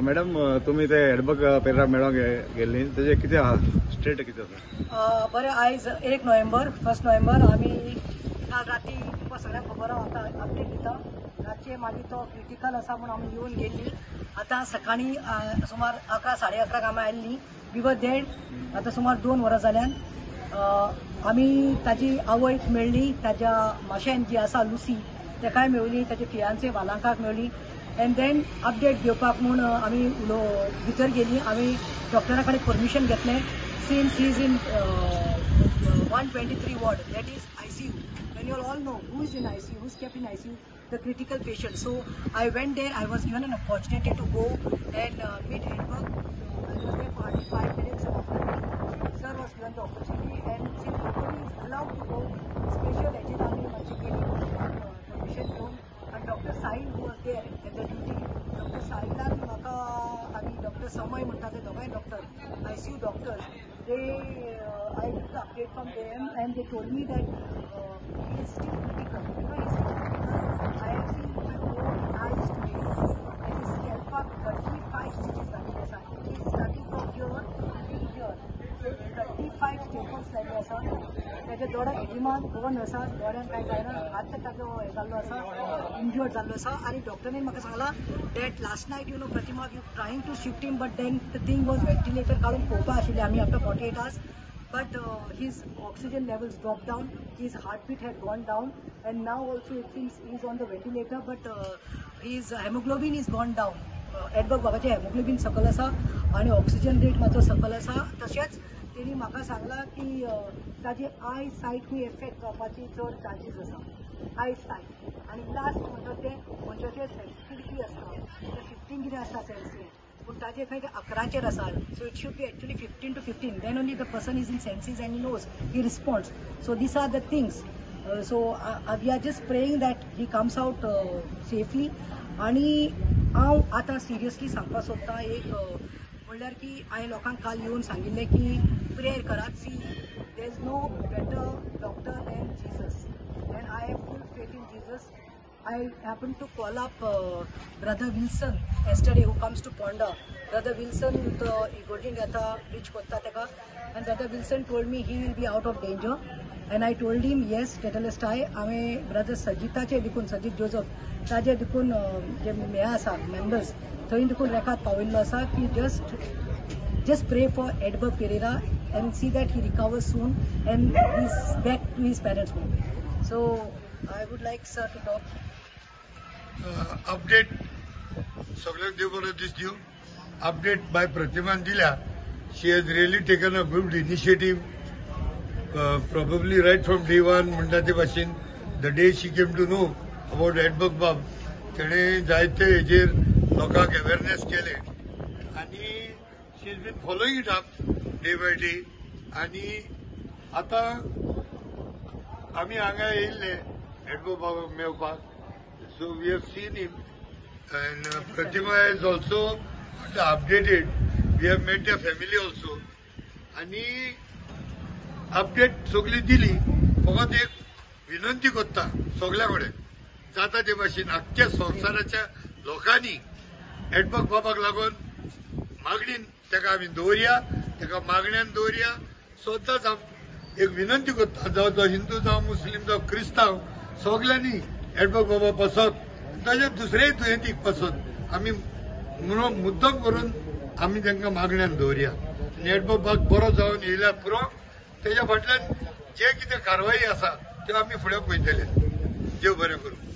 Madam तुम्ही ते एडबग पेरा मेळोंक गेल्ली तेजे कितें आहा स्टेट कितें आसा? बरें, आयज 1 नोव्हेंबर 1 नोव्हेंबर आमी काल राती तुमकां सगळ्यांक खबर आहा अपडेट दिता. रातचे मागीर तो क्रिटिकल आसा म्हणून आमी येवन गेल्ली. आतां सकाळी सुमार 11 साडे 11 आमी आयल्ली. वी वर देड. आतां सुमार 2 वरां जाल्यान. आमी ताजी आवयक मेळ्ळी, ताज्या माशेन जी आसा लुसी तेकाय मेळ्ळी, ताजे फियांचे वालांकाक मेळ्ळी. एंड देन अपडेट घेवपाक म्हूण आमी भितर गेली. आमी डॉक्टरा कडेन परमिशन घेतलें. Since he is in 123 ward, that is ICU. When you all know who is in ICU, who is kept in ICU, the critical patient. So I went there. I was given an opportunity to go and meet Edberg. I was there for 45 minutes. And after that, sir was given the opportunity. And since nobody is allowed to go, special agent army permission given. And Dr. Sahil, who was there at the duty, Dr. Sahilan म्हाका आनी Dr. Samay म्हणटा ते दोगांय doctor, ICU doctors, I took the update from them and they told me that he is still critical. He's still critical. I have seen my own eyes today. And his scalp up 35 stitches लागले आसा. He is starting from here to here. So 35 staples लागले आसा. ताजे दोळ्याक oedema दोन आसा. दोळ्यान कांय जायना. हात ताजो हे जाल्लो आसा, इंजर्ड जाल्लो आसा. आनी डॉक्टरांनी म्हाका सांगला that last night, you know, Pratima, we were trying to shift him, but then the thing was ventilator काढून पळोवपा आशिल्ले आमी after 48 hours. But his oxygen levels dropped down, his heartbeat had gone down, and now also it seems he's on the ventilator, but his hemoglobin is gone down. Edberg बाबाचे hemoglobin सकल आसा आणि oxygen rate मात्र सकल आसा. तशेंच तेणी म्हाका सांगला की ताजी आय सायट खूब एफेक्ट जावपाची चड चान्सीस आसा. आय सायट आणि लास्ट म्हणटा ते मनशाचे सेन्सिटिव्हिटी आसता, 15 कितें आसता सेन्सिटिव्ह, पूण ताजे खंय 11चेर आसा. So it should be actually 15 to 15. Then only the person is in senses and he knows, he responds. So these are the things. So we are just praying that he comes out safely. आणि हांव आतां seriously सांगपाक सोदतां एक म्हणल्यार की हांवें लोकांक काल येवन सांगिल्लें की प्रेयर करात. See, there is no better doctor than Jesus. And I have full faith in Jesus. I happened to call up Brother Wilson yesterday, who comes to Ponda. Brother Wilson, Golden Gatha, Rich Kotta Teka, and Brother Wilson told me he will be out of danger. And I told him, yes, tetalist I. Ame Brother Sajita che dikun Sajid Joseph, taje dikun je meya asa members. Thoi dikun rekat pawillo asa ki just pray for Edberg Pereira and see that he recovers soon and he's back to his parents' home. So I would like sir to talk. Update सगळ्यांक देव बरो दीस दिवं. Update by Pratiman दिल्या. She has really taken a good initiative, probably right from day one. म्हणटा ते भाशेन the day she came to know about Edberg बाब, तेणे जायते हेजेर लोकांक अवेअरनेस केले आणि she has been following it up day by day. आणि आता आम्ही हांगा येयल्ले एडबर्ग बाबाक मेळपाक. So we have seen him and Pratima is also updated. We have met the family also. आणि अपडेट सगळी दिली. फकत एक विनंती करता सगळ्या कडेन, जाता ते भाशेन आख्ख्या संवसाराच्या लोकांनी एडबर्ग बाबाक लागून मागणीन तेका आमी दवरया, तेका मागण्यान दवरया. सदांच एक विनंती करता, जावं तो हिंदू जावं मुस्लिम जावं क्रिस्तांव, सगळ्यांनी एडबर्ग बाबा पसत, ताचे दुसरेय दुयेंतीक पसत आमी म्हणून मुद्दम करून आमी तांकां मागण्यान दवरया. आनी एडबर्ग बाब बरो जावन येयल्या पुरो तेच्या फाटल्यान जे कितें कारवाई आसा त्यो आमी फुडें पळयतले. देव बरें करूं.